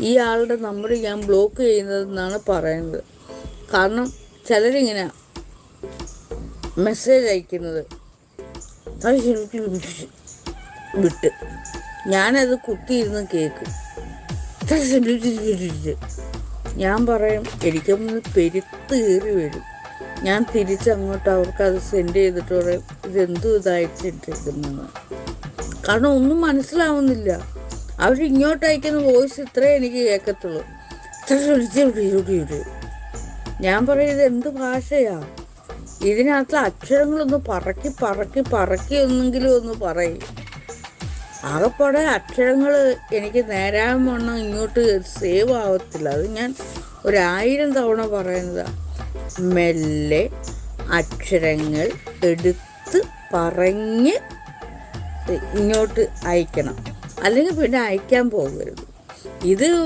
ഈ ആളുടെ നമ്പർ ഞാൻ ബ്ലോക്ക് ചെയ്യുന്നതെന്നാണ് പറയുന്നത്. കാരണം ചിലരിങ്ങനെ മെസ്സേജ് അയക്കുന്നത് വിട്ട് ഞാനത് കുത്തിയിരുന്ന് കേൾക്കും. ഞാൻ പറയും, എനിക്കൊന്ന് പെരുത്ത് കയറി വരും. ഞാൻ തിരിച്ചങ്ങോട്ട് അവർക്കത് സെൻഡ് ചെയ്തിട്ട് പറയും, ഇതെന്തും ഇതായിട്ടിട്ടിരിക്കുന്നതെന്ന്. കാരണം ഒന്നും മനസ്സിലാവുന്നില്ല. അവരിങ്ങോട്ട് അയക്കുന്ന വോയിസ് ഇത്രേ എനിക്ക് കേൾക്കത്തുള്ളൂ. ഞാൻ പറയും, ഇതെന്ത് ഭാഷയാ? ഇതിനകത്ത് അക്ഷരങ്ങളൊന്ന് പറക്കി പറക്കി പറക്കി ഒന്നെങ്കിലും ഒന്ന് പറയും. ആകെപ്പാടെ അക്ഷരങ്ങൾ എനിക്ക് നേരാൻ വണ്ണം ഇങ്ങോട്ട് സേവ് ആവത്തില്ല. അത് ഞാൻ 1000 തവണ പറയുന്നതാണ്. മെല്ലെ അക്ഷരങ്ങൾ എടുത്ത് പറഞ്ഞ് ഇങ്ങോട്ട് അയക്കണം, അല്ലെങ്കിൽ പിന്നെ അയക്കാൻ പോകരുത്. ഇത്